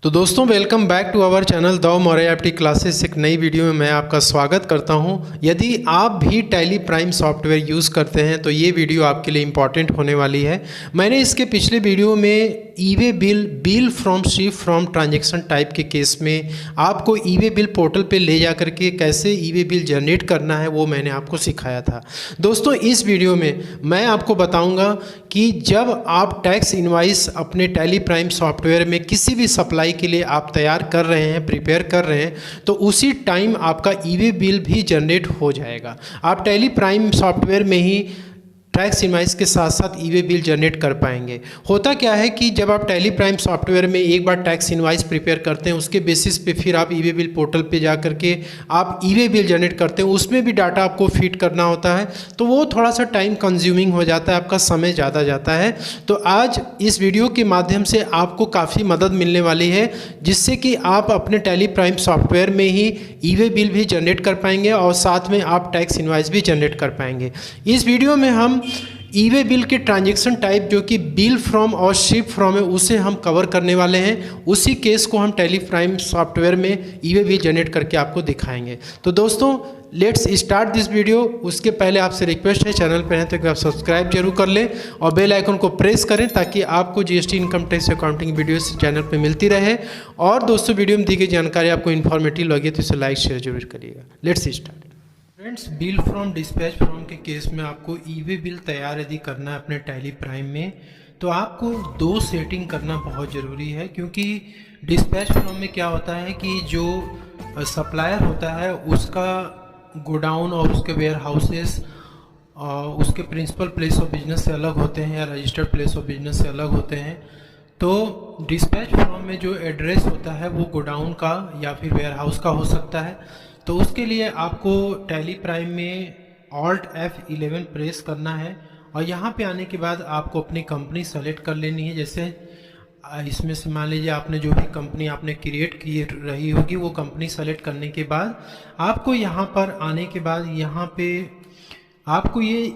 तो दोस्तों welcome back to our channel दाव मौर्य IIT क्लासेस। एक नई वीडियो में मैं आपका स्वागत करता हूं। यदि आप भी टैली प्राइम सॉफ्टवेयर यूज़ करते हैं तो ये वीडियो आपके लिए इम्पॉर्टेंट होने वाली है। मैंने इसके पिछले वीडियो में e-way bill from ship from transaction type के केस में आपको ई-वे बिल पोर्टल पे ले जा करके कैसे ई-वे बिल जनरेट करना है वो मैंने आपको सिखाया था। दोस्तों इस वीडियो में मैं आपको बताऊँगा कि जब आप टैक्स इनवाइस अपने टैली प्राइम सॉफ्टवेयर में किसी भी सप्लाई के लिए आप तैयार कर रहे हैं, प्रिपेयर कर रहे हैं, तो उसी टाइम आपका ई-वे बिल भी जनरेट हो जाएगा। आप टैली प्राइम सॉफ्टवेयर में ही टैक्स इनवाइस के साथ साथ ई-वे बिल जनरेट कर पाएंगे। होता क्या है कि जब आप टैली प्राइम सॉफ्टवेयर में एक बार टैक्स इनवाइस प्रिपेयर करते हैं, उसके बेसिस पे फिर आप ई-वे बिल पोर्टल पे जा करके आप ई-वे बिल जनरेट करते हैं, उसमें भी डाटा आपको फीड करना होता है, तो वो थोड़ा सा टाइम कंज्यूमिंग हो जाता है, आपका समय ज़्यादा जाता है। तो आज इस वीडियो के माध्यम से आपको काफ़ी मदद मिलने वाली है, जिससे कि आप अपने टैली प्राइम सॉफ्टवेयर में ही ई-वे बिल भी जनरेट कर पाएंगे और साथ में आप टैक्स इनवाइस भी जनरेट कर पाएंगे। इस वीडियो में हम ई-वे बिल के ट्रांजैक्शन टाइप जो कि बिल फ्रॉम और शिप फ्रॉम है उसे हम कवर करने वाले हैं। उसी केस को हम टैली प्राइम सॉफ्टवेयर में ई-वे बिल जनरेट करके आपको दिखाएंगे। तो दोस्तों लेट्स स्टार्ट दिस वीडियो। उसके पहले आपसे रिक्वेस्ट है, चैनल पर हैं तो आप सब्सक्राइब जरूर कर लें और बेल आइकन को प्रेस करें ताकि आपको GST income tax accounting videos channel पर मिलती रहे। और दोस्तों वीडियो में दी गई जानकारी आपको इन्फॉर्मेटिव लगे तो इसे लाइक शेयर जरूर करिएगा। Let's start. Friends, bill from dispatch from के केस में आपको ई-वे बिल तैयार यदि करना है अपने टैली प्राइम में, तो आपको दो सेटिंग करना बहुत ज़रूरी है। क्योंकि डिस्पैच फ्रॉम में क्या होता है कि जो सप्लायर होता है उसका गोडाउन और उसके वेयर हाउसेस उसके प्रिंसिपल प्लेस ऑफ बिजनेस से अलग होते हैं या रजिस्टर्ड प्लेस ऑफ बिजनेस से अलग होते हैं। तो डिस्पैच फ्रॉम में जो एड्रेस होता है वो गोडाउन का या फिर वेयर हाउस का हो सकता है। तो उसके लिए आपको टैली प्राइम में Alt F11 प्रेस करना है और यहाँ पे आने के बाद आपको अपनी कंपनी सेलेक्ट कर लेनी है। जैसे इसमें से मान लीजिए आपने जो भी कंपनी आपने क्रिएट की रही होगी वो कंपनी सेलेक्ट करने के बाद आपको यहाँ पर आने के बाद यहाँ पे आपको ये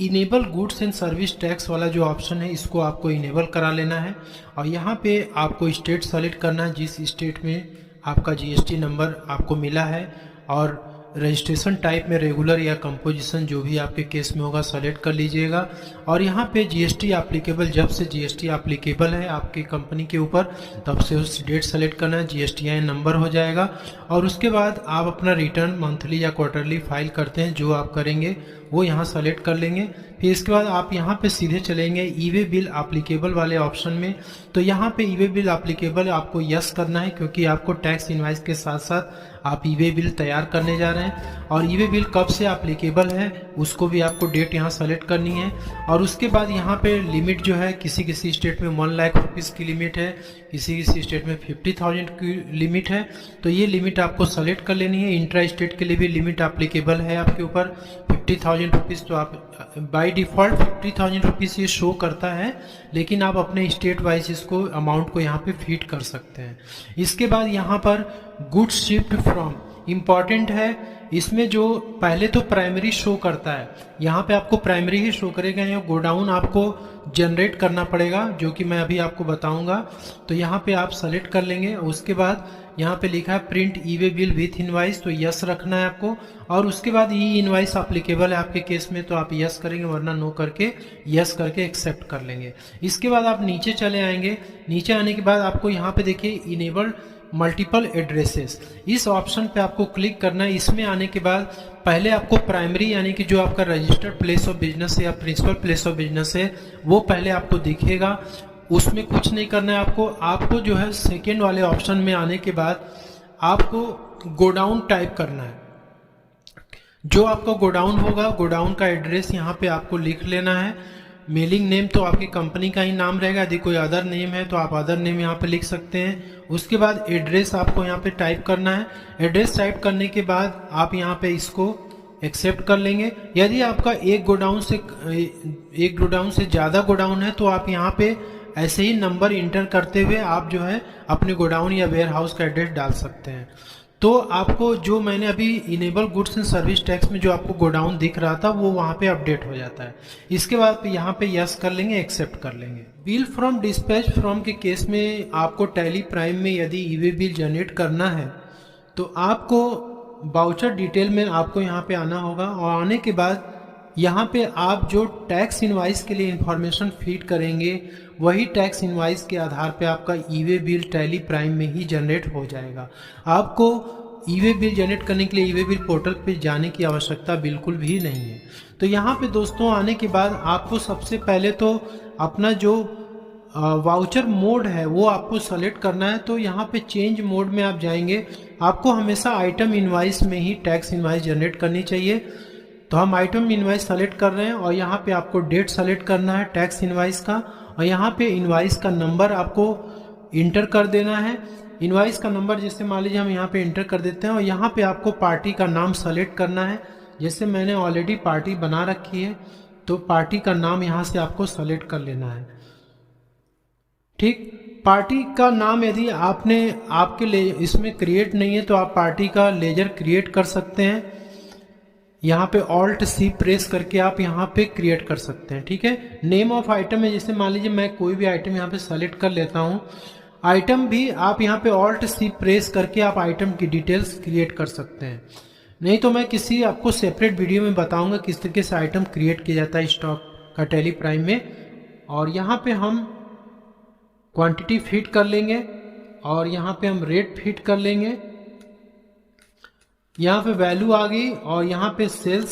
enable goods and service tax वाला जो ऑप्शन है इसको आपको इनेबल करा लेना है। और यहाँ पे आपको स्टेट सेलेक्ट करना है जिस स्टेट में आपका जीएसटी नंबर आपको मिला है, और रजिस्ट्रेशन टाइप में रेगुलर या कंपोजिशन जो भी आपके केस में होगा सेलेक्ट कर लीजिएगा। और यहाँ पे जीएसटी एप्लीकेबल, जब से जीएसटी एप्लीकेबल है आपकी कंपनी के ऊपर तब से उस डेट सेलेक्ट करना है, जीएसटीआईएन नंबर हो जाएगा। और उसके बाद आप अपना रिटर्न मंथली या क्वार्टरली फाइल करते हैं जो आप करेंगे वो यहाँ सेलेक्ट कर लेंगे। फिर इसके बाद आप यहाँ पे सीधे चलेंगे ई-वे बिल एप्लीकेबल वाले ऑप्शन में। तो यहाँ पे ई-वे बिल एप्लीकेबल आपको यस करना है क्योंकि आपको टैक्स इनवाइस के साथ साथ आप ई-वे बिल तैयार करने जा रहे हैं। और ई-वे बिल कब से एप्लीकेबल है उसको भी आपको डेट यहाँ सेलेक्ट करनी है। और उसके बाद यहाँ पे लिमिट जो है किसी किसी स्टेट में 1 लाख रुपीज़ की लिमिट है, किसी किसी स्टेट में 50,000 की लिमिट है। तो ये लिमिट आपको सेलेक्ट कर लेनी है। इंट्रा स्टेट के लिए भी लिमिट एप्लीकेबल है आपके ऊपर 50,000 रुपीज़। तो आप बाय डिफ़ॉल्ट 50,000 रुपीज़ ये शो करता है, लेकिन आप अपने स्टेट वाइज इसको अमाउंट को यहाँ पे फिट कर सकते हैं। इसके बाद यहाँ पर गुड्स शिफ्ट फ्रॉम इम्पॉर्टेंट है। इसमें जो पहले तो प्राइमरी शो करता है, यहाँ पे आपको प्राइमरी ही शो करेगा। या गोडाउन आपको जनरेट करना पड़ेगा जो कि मैं अभी आपको बताऊंगा। तो यहाँ पे आप सेलेक्ट कर लेंगे। उसके बाद यहाँ पे लिखा है print e-way bill with invoice, तो यस रखना है आपको। और उसके बाद ई इनवाइस एप्लीकेबल है आपके केस में तो आप यस करेंगे, वरना नो करके यस करके एक्सेप्ट कर लेंगे। इसके बाद आप नीचे चले आएंगे। नीचे आने के बाद आपको यहाँ पे देखिए इनेबल्ड मल्टीपल एड्रेसेस, इस ऑप्शन पे आपको क्लिक करना है। इसमें आने के बाद पहले आपको प्राइमरी यानी कि जो आपका रजिस्टर्ड प्लेस ऑफ बिजनेस है या प्रिंसिपल प्लेस ऑफ बिजनेस है वो पहले आपको दिखेगा, उसमें कुछ नहीं करना है आपको। आपको जो है सेकेंड वाले ऑप्शन में आने के बाद आपको गोडाउन टाइप करना है। जो आपका गोडाउन होगा गोडाउन का एड्रेस यहाँ पे आपको लिख लेना है। मेलिंग नेम तो आपकी कंपनी का ही नाम रहेगा, यदि कोई अदर नेम है तो आप अदर नेम यहाँ पे लिख सकते हैं। उसके बाद एड्रेस आपको यहाँ पे टाइप करना है। एड्रेस टाइप करने के बाद आप यहाँ पे इसको एक्सेप्ट कर लेंगे। यदि आपका एक गोडाउन से ज़्यादा गोडाउन है तो आप यहाँ पे ऐसे ही नंबर इंटर करते हुए आप जो है अपने गोडाउन या वेयर हाउस का एड्रेस डाल सकते हैं। तो आपको जो मैंने अभी enable goods and service tax में जो आपको गोडाउन दिख रहा था वो वहाँ पे अपडेट हो जाता है। इसके बाद यहाँ पे यस कर लेंगे, एक्सेप्ट कर लेंगे। बिल फ्रॉम डिस्पैच फ्रॉम के केस में आपको टैली प्राइम में यदि ई वे बिल जनरेट करना है तो आपको वाउचर डिटेल में आपको यहाँ पे आना होगा, और आने के बाद यहाँ पे आप जो टैक्स इनवाइस के लिए इंफॉर्मेशन फीड करेंगे वही टैक्स इनवाइस के आधार पे आपका ई वे बिल टैली प्राइम में ही जनरेट हो जाएगा। आपको ई वे बिल जनरेट करने के लिए ई वे बिल पोर्टल पे जाने की आवश्यकता बिल्कुल भी नहीं है। तो यहाँ पे दोस्तों आने के बाद आपको सबसे पहले तो अपना जो वाउचर मोड है वो आपको सेलेक्ट करना है। तो यहाँ पे चेंज मोड में आप जाएंगे, आपको हमेशा आइटम इनवाइस में ही टैक्स इनवाइस जनरेट करनी चाहिए। तो हम आइटम इनवाइस सेलेक्ट कर रहे हैं और यहाँ पे आपको डेट सेलेक्ट करना है टैक्स इनवाइस का, और यहाँ पे इनवाइस का नंबर आपको इंटर कर देना है। इनवाइस का नंबर जैसे मान लीजिए हम यहाँ पे इंटर कर देते हैं, और यहाँ पे आपको पार्टी का नाम सेलेक्ट करना है। जैसे मैंने ऑलरेडी पार्टी बना रखी है तो पार्टी का नाम यहाँ से आपको सेलेक्ट कर लेना है। ठीक, पार्टी का नाम यदि आपने आपके लिए इसमें क्रिएट नहीं है तो आप पार्टी का लेजर क्रिएट कर सकते हैं। यहाँ पे ऑल्ट सी प्रेस करके आप यहाँ पे क्रिएट कर सकते हैं। ठीक है, नेम ऑफ आइटम है, जैसे मान लीजिए मैं कोई भी आइटम यहाँ पे सेलेक्ट कर लेता हूँ। आइटम भी आप यहाँ पे ऑल्ट सी प्रेस करके आप आइटम की डिटेल्स क्रिएट कर सकते हैं। नहीं तो मैं किसी आपको सेपरेट वीडियो में बताऊंगा किस तरीके से आइटम क्रिएट किया जाता है स्टॉक का टैली प्राइम में। और यहाँ पे हम क्वांटिटी फिट कर लेंगे और यहाँ पे हम रेट फिट कर लेंगे। यहाँ पे वैल्यू आ गई और यहाँ पे सेल्स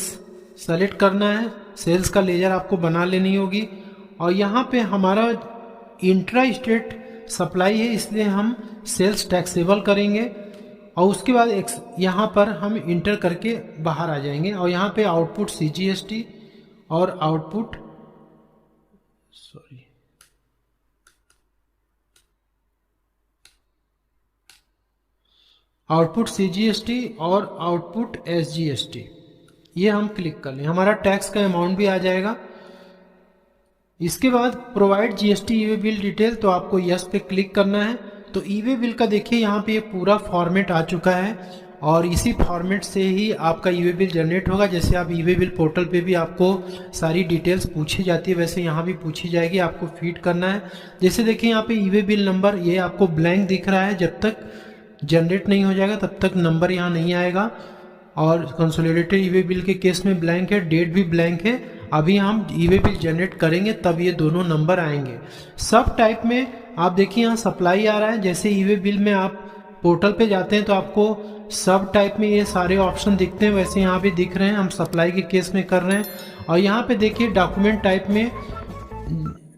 सेलेक्ट करना है, सेल्स का लेजर आपको बना लेनी होगी। और यहाँ पे हमारा इंट्रा स्टेट सप्लाई है इसलिए हम सेल्स टैक्सेबल करेंगे, और उसके बाद यहाँ पर हम इंटर करके बाहर आ जाएंगे। और यहाँ पे आउटपुट CGST और आउटपुट CGST और आउटपुट SGST ये हम क्लिक कर लें, हमारा टैक्स का अमाउंट भी आ जाएगा। इसके बाद प्रोवाइड GST ई वे बिल डिटेल, तो आपको यस पे क्लिक करना है। तो ई वे बिल का देखिए यहाँ पे ये पूरा फॉर्मेट आ चुका है और इसी फॉर्मेट से ही आपका ई वे बिल जनरेट होगा। जैसे आप ई वे बिल पोर्टल पे भी आपको सारी डिटेल्स पूछी जाती है वैसे यहाँ भी पूछी जाएगी, आपको फीड करना है। जैसे देखिए यहाँ पे ई वे बिल नंबर ये आपको ब्लैंक दिख रहा है, जब तक जनरेट नहीं हो जाएगा तब तक नंबर यहाँ नहीं आएगा। और कंसोलिडेटेड ई वे बिल के केस में ब्लैंक है, डेट भी ब्लैंक है। अभी हम ई वे बिल जनरेट करेंगे तब ये दोनों नंबर आएंगे। सब टाइप में आप देखिए यहाँ सप्लाई आ रहा है। जैसे ई वे बिल में आप पोर्टल पे जाते हैं तो आपको सब टाइप में ये सारे ऑप्शन दिखते हैं, वैसे यहाँ भी दिख रहे हैं। हम सप्लाई के केस में कर रहे हैं। और यहाँ पे देखिए डॉक्यूमेंट टाइप में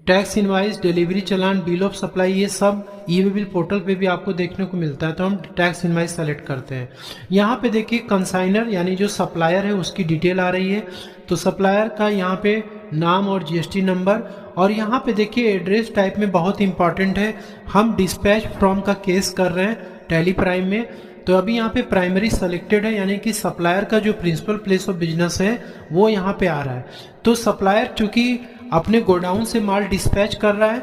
tax invoice, delivery challan, bill of supply, ये सब ई वे बिल पोर्टल पे भी आपको देखने को मिलता है। तो हम टैक्स इनवाइस सेलेक्ट करते हैं। यहाँ पे देखिए कंसाइनर यानी जो सप्लायर है उसकी डिटेल आ रही है। तो सप्लायर का यहाँ पे नाम और GST नंबर, और यहाँ पे देखिए एड्रेस टाइप में बहुत इंपॉर्टेंट है। हम डिस्पैच फ्रॉम का केस कर रहे हैं टैली प्राइम में, तो अभी यहाँ पे प्राइमरी सेलेक्टेड है यानी कि सप्लायर का जो प्रिंसिपल प्लेस ऑफ बिजनेस है वो यहाँ पे आ रहा है। तो सप्लायर चूंकि अपने गोडाउन से माल डिस्पैच कर रहा है,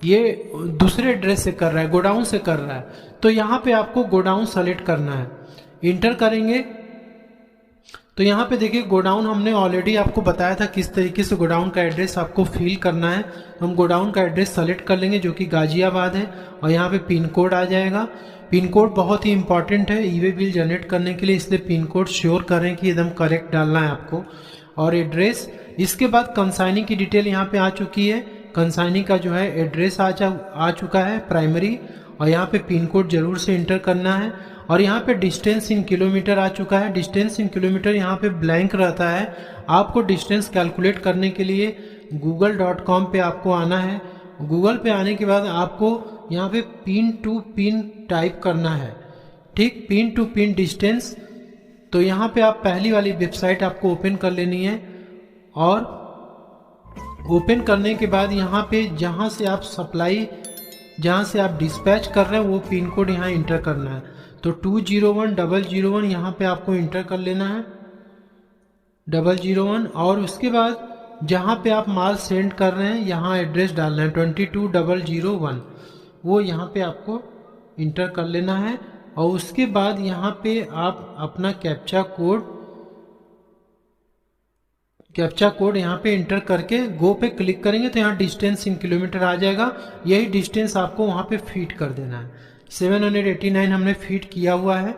ये दूसरे एड्रेस से कर रहा है, गोडाउन से कर रहा है, तो यहाँ पे आपको गोडाउन सेलेक्ट करना है। इंटर करेंगे तो यहाँ पे देखिए गोडाउन हमने ऑलरेडी आपको बताया था किस तरीके से गोडाउन का एड्रेस आपको फिल करना है। तो हम गोडाउन का एड्रेस सेलेक्ट कर लेंगे जो कि गाजियाबाद है, और यहाँ पे पिन कोड आ जाएगा। पिन कोड बहुत ही इंपॉर्टेंट है ई वे बिल जनरेट करने के लिए, इसलिए पिन कोड श्योर करें कि एकदम करेक्ट डालना है आपको। और एड्रेस, इसके बाद कंसाइनी की डिटेल यहाँ पे आ चुकी है। कंसाइनी का जो है एड्रेस आ चुका है प्राइमरी, और यहाँ पे पिन कोड जरूर से इंटर करना है। और यहाँ पे डिस्टेंस इन किलोमीटर आ चुका है। डिस्टेंस इन किलोमीटर यहाँ पे ब्लैंक रहता है। आपको डिस्टेंस कैलकुलेट करने के लिए google.com पे आपको आना है। गूगल पे आने के बाद आपको यहाँ पे पिन टू पिन टाइप करना है। ठीक, पिन टू पिन डिस्टेंस। तो यहाँ पे आप पहली वाली वेबसाइट आपको ओपन कर लेनी है, और ओपन करने के बाद यहाँ पे जहाँ से आप सप्लाई, जहाँ से आप डिस्पैच कर रहे हैं वो पिन कोड यहाँ इंटर करना है। तो 201001 यहाँ पे आपको इंटर कर लेना है 001, और उसके बाद जहाँ पे आप माल सेंड कर रहे हैं यहाँ एड्रेस डालना है 22001, वो यहाँ पे आपको इंटर कर लेना है। और उसके बाद यहाँ पे आप अपना कैप्चा कोड यहाँ पे इंटर करके गो पे क्लिक करेंगे तो यहाँ डिस्टेंस इन किलोमीटर आ जाएगा। यही डिस्टेंस आपको वहाँ पे फीड कर देना है। 789 हमने फीड किया हुआ है।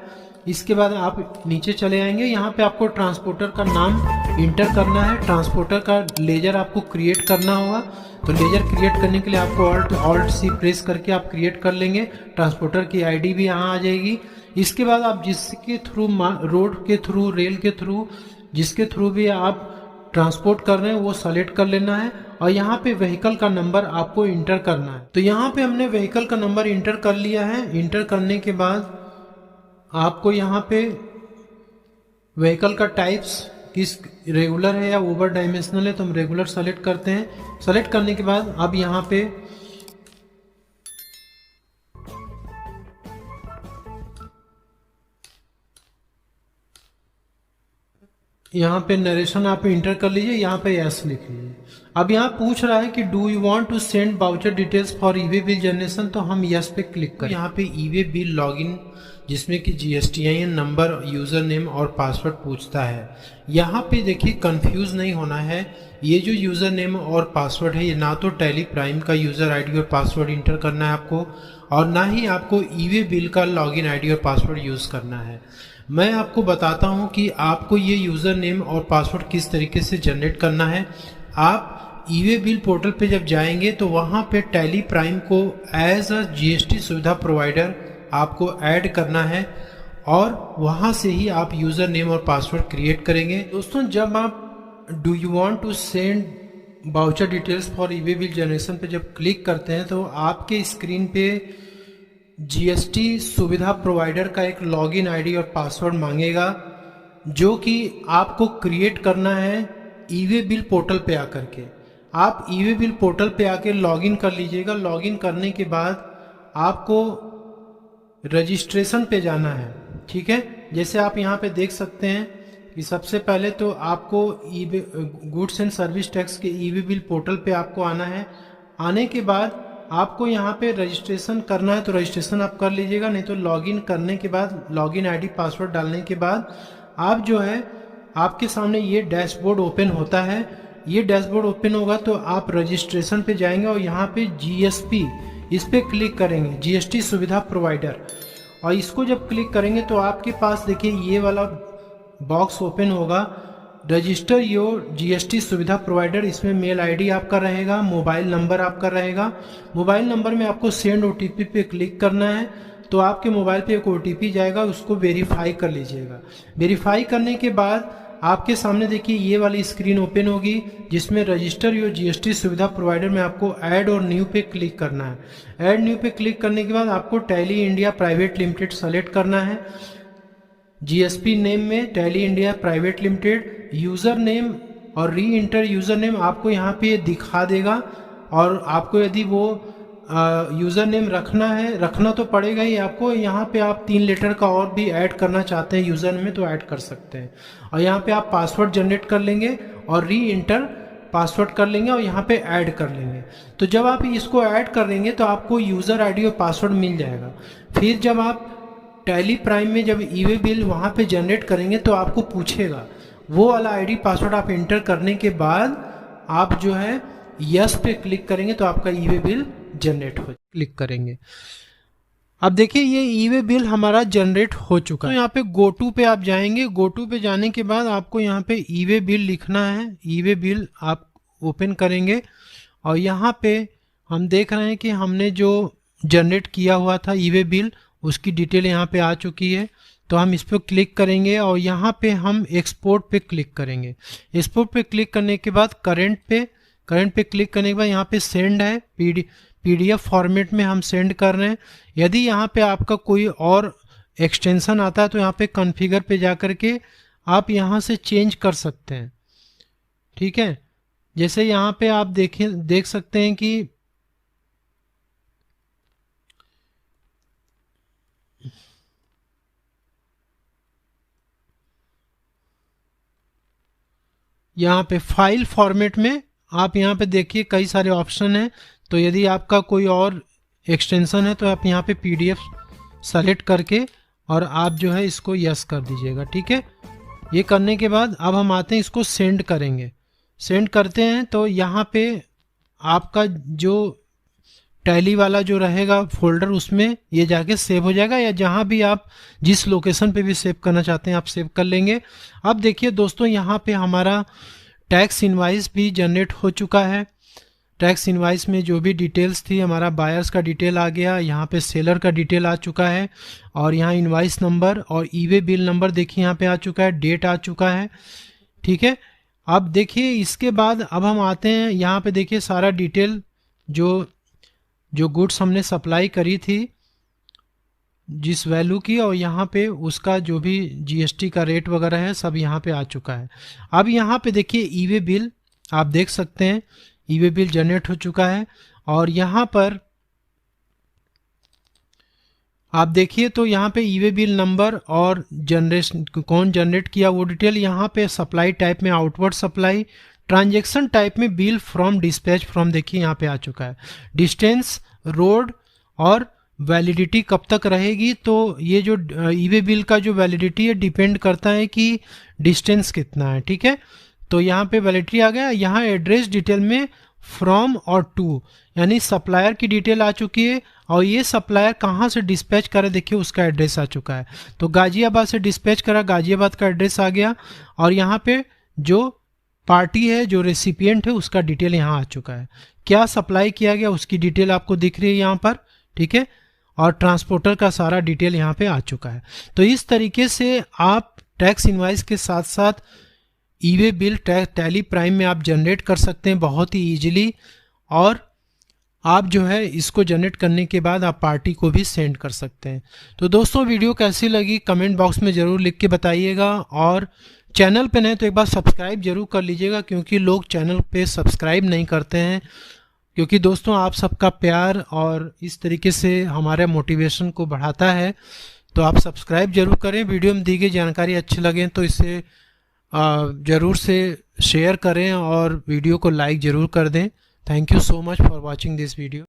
इसके बाद आप नीचे चले आएंगे, यहाँ पे आपको ट्रांसपोर्टर का नाम इंटर करना है, ट्रांसपोर्टर का लेजर आपको क्रिएट करना होगा। तो लेजर क्रिएट करने के लिए आपको ऑल्ट सी प्रेस करके आप क्रिएट कर लेंगे। ट्रांसपोर्टर की आईडी भी यहाँ आ जाएगी। इसके बाद आप जिसके थ्रू रोड के थ्रू, रेल के थ्रू, जिसके थ्रू भी आप ट्रांसपोर्ट कर रहे हैं वो सेलेक्ट कर लेना है और यहाँ पे व्हीकल का नंबर आपको इंटर करना है। तो यहाँ पे हमने व्हीकल का नंबर इंटर कर लिया है। इंटर करने के बाद आपको यहाँ पे व्हीकल का टाइप्स किस रेगुलर है या ओवर डायमेंशनल है तो हम रेगुलर सेलेक्ट करते हैं। सेलेक्ट करने के बाद अब यहाँ पे नरेशन आप इंटर कर लीजिए, यहाँ पे यस लिख लीजिए। अब यहाँ पूछ रहा है कि do you want to send voucher details for eway bill generation, तो हम यस पे क्लिक करें। यहाँ पे ईवे बिल लॉगिन जिसमें कि GSTIN नंबर, यूज़र नेम और पासवर्ड पूछता है। यहाँ पे देखिए कंफ्यूज नहीं होना है। ये जो यूज़र नेम और पासवर्ड है ये ना तो टैली प्राइम का यूज़र आईडी और पासवर्ड इंटर करना है आपको, और ना ही आपको ईवे बिल का लॉगिन आईडी और पासवर्ड यूज़ करना है। मैं आपको बताता हूँ कि आपको ये यूज़र नेम और पासवर्ड किस तरीके से जनरेट करना है। आप ईवे बिल पोर्टल पे जब जाएंगे तो वहाँ पे टैली प्राइम को एज अ GST सुविधा प्रोवाइडर आपको ऐड करना है और वहाँ से ही आप यूज़र नेम और पासवर्ड क्रिएट करेंगे। दोस्तों, जब आप do you want to send voucher details for eway bill generation पे जब क्लिक करते हैं तो आपके स्क्रीन पे GST सुविधा प्रोवाइडर का एक लॉगिन आईडी और पासवर्ड मांगेगा, जो कि आपको क्रिएट करना है ईवे बिल पोर्टल पे आकर के। आप ईवे बिल पोर्टल पे आके लॉगिन कर लीजिएगा। लॉगिन करने के बाद आपको रजिस्ट्रेशन पे जाना है, ठीक है। जैसे आप यहाँ पे देख सकते हैं कि सबसे पहले तो आपको e-way goods and service tax के ईवे बिल पोर्टल पे आपको आना है। आने के बाद आपको यहाँ पे रजिस्ट्रेशन करना है तो रजिस्ट्रेशन आप कर लीजिएगा, नहीं तो लॉगिन करने के बाद, लॉगिन आईडी पासवर्ड डालने के बाद आप जो है आपके सामने ये डैशबोर्ड ओपन होता है। ये डैशबोर्ड ओपन होगा तो आप रजिस्ट्रेशन पे जाएंगे और यहाँ पे GSP इस पे क्लिक करेंगे, GST सुविधा प्रोवाइडर, और इसको जब क्लिक करेंगे तो आपके पास देखिए ये वाला बॉक्स ओपन होगा, रजिस्टर योर GST सुविधा प्रोवाइडर। इसमें मेल आईडी आपका रहेगा, मोबाइल नंबर आपका रहेगा। मोबाइल नंबर में आपको सेंड OTP पे क्लिक करना है तो आपके मोबाइल पे एक OTP जाएगा, उसको वेरीफाई कर लीजिएगा। वेरीफाई करने के बाद आपके सामने देखिए ये वाली स्क्रीन ओपन होगी जिसमें रजिस्टर योर GST सुविधा प्रोवाइडर में आपको ऐड और न्यू पे क्लिक करना है। ऐड न्यू पे क्लिक करने के बाद आपको tally India private limited select करना है। GSP नेम में tally India private limited, user name और री इंटर यूज़र नेम आपको यहाँ पे दिखा देगा, और आपको यदि वो यूज़र नेम रखना तो पड़ेगा ही आपको। यहाँ पे आप 3 लेटर का और भी ऐड करना चाहते हैं यूज़र में तो ऐड कर सकते हैं, और यहाँ पे आप पासवर्ड जनरेट कर लेंगे और री इंटर पासवर्ड कर लेंगे और यहाँ पे ऐड कर लेंगे। तो जब आप इसको ऐड कर लेंगे तो आपको यूज़र आईडी और पासवर्ड मिल जाएगा। फिर जब आप टैली प्राइम में जब ईवे बिल वहाँ पे जनरेट करेंगे तो आपको पूछेगा, वो वाला आईडी पासवर्ड आप इंटर करने के बाद आप जो है यस पे क्लिक करेंगे तो आपका ईवे बिल जनरेट हो, क्लिक करेंगे। अब देखिए ये ईवे बिल हमारा जनरेट हो चुका है। तो यहाँ पे गो टू पे आप जाएंगे। गो टू पे जाने के बाद आपको यहाँ पे ईवे बिल लिखना है। ईवे बिल आप ओपन करेंगे और यहाँ पे हम देख रहे हैं कि हमने जो जनरेट किया हुआ था ईवे बिल, उसकी डिटेल यहाँ पे आ चुकी है। तो हम इस पर क्लिक करेंगे और यहाँ पे हम एक्सपोर्ट पे क्लिक करेंगे। एक्सपोर्ट पे क्लिक करने के बाद करंट पे क्लिक करने के बाद यहाँ पे सेंड है, PDF फॉर्मेट में हम सेंड कर रहे हैं। यदि यहाँ पे आपका कोई और एक्सटेंशन आता है तो यहाँ पे कॉन्फ़िगर पे जा कर के आप यहाँ से चेंज कर सकते हैं, ठीक है। जैसे यहाँ पे आप देख सकते हैं कि यहाँ पे फाइल फॉर्मेट में आप यहाँ पे देखिए कई सारे ऑप्शन हैं। तो यदि आपका कोई और एक्सटेंशन है तो आप यहाँ पे PDF सेलेक्ट करके और आप जो है इसको यस कर दीजिएगा। ठीक है, ये करने के बाद अब हम आते हैं इसको सेंड करेंगे। सेंड करते हैं तो यहाँ पे आपका जो टैली वाला जो रहेगा फोल्डर उसमें ये जाके सेव हो जाएगा, या जहाँ भी आप जिस लोकेशन पे भी सेव करना चाहते हैं आप सेव कर लेंगे। अब देखिए दोस्तों, यहाँ पे हमारा टैक्स इनवाइस भी जनरेट हो चुका है। टैक्स इनवाइस में जो भी डिटेल्स थी, हमारा बायर्स का डिटेल आ गया, यहाँ पे सेलर का डिटेल आ चुका है, और यहाँ इनवाइस नंबर और ईवे बिल नंबर देखिए यहाँ पे आ चुका है, डेट आ चुका है। ठीक है, अब देखिए इसके बाद अब हम आते हैं यहाँ पे, देखिए सारा डिटेल जो गुड्स हमने सप्लाई करी थी जिस वैल्यू की, और यहाँ पे उसका जो भी जीएसटी का रेट वगैरह है सब यहाँ पे आ चुका है। अब यहाँ पे देखिए ईवे बिल आप देख सकते हैं, ईवे बिल जनरेट हो चुका है, और यहाँ पर आप देखिए तो यहाँ पे ईवे बिल नंबर और जनरेशन कौन जनरेट किया वो डिटेल, यहाँ पे सप्लाई टाइप में आउटवर्ड सप्लाई, ट्रांजैक्शन टाइप में बिल फ्रॉम डिस्पैच फ्रॉम देखिए यहाँ पे आ चुका है, डिस्टेंस रोड और वैलिडिटी कब तक रहेगी। तो ये जो ईवे बिल का जो वैलिडिटी है डिपेंड करता है कि डिस्टेंस कितना है। ठीक है, तो यहाँ पे वैलिडिटी आ गया। यहाँ एड्रेस डिटेल में फ्रॉम और टू यानी सप्लायर की डिटेल आ चुकी है, और ये सप्लायर कहाँ से डिस्पैच करे देखिए उसका एड्रेस आ चुका है। तो गाजियाबाद से डिस्पैच करा, गाजियाबाद का एड्रेस आ गया, और यहाँ पे जो पार्टी है जो रेसिपिएंट है उसका डिटेल यहाँ आ चुका है, क्या सप्लाई किया गया उसकी डिटेल आपको दिख रही है यहाँ पर। ठीक है, और ट्रांसपोर्टर का सारा डिटेल यहाँ पे आ चुका है। तो इस तरीके से आप टैक्स इनवाइस के साथ साथ ईवे बिल टैली प्राइम में आप जनरेट कर सकते हैं बहुत ही ईजिली, और आप जो है इसको जनरेट करने के बाद आप पार्टी को भी सेंड कर सकते हैं। तो दोस्तों वीडियो कैसी लगी कमेंट बॉक्स में ज़रूर लिख के बताइएगा, और चैनल पे नहीं तो एक बार सब्सक्राइब जरूर कर लीजिएगा, क्योंकि लोग चैनल पे सब्सक्राइब नहीं करते हैं। क्योंकि दोस्तों आप सबका प्यार और इस तरीके से हमारे मोटिवेशन को बढ़ाता है, तो आप सब्सक्राइब जरूर करें। वीडियो में दी गई जानकारी अच्छी लगे तो इसे ज़रूर से शेयर करें और वीडियो को लाइक ज़रूर कर दें। Thank you so much for watching this video.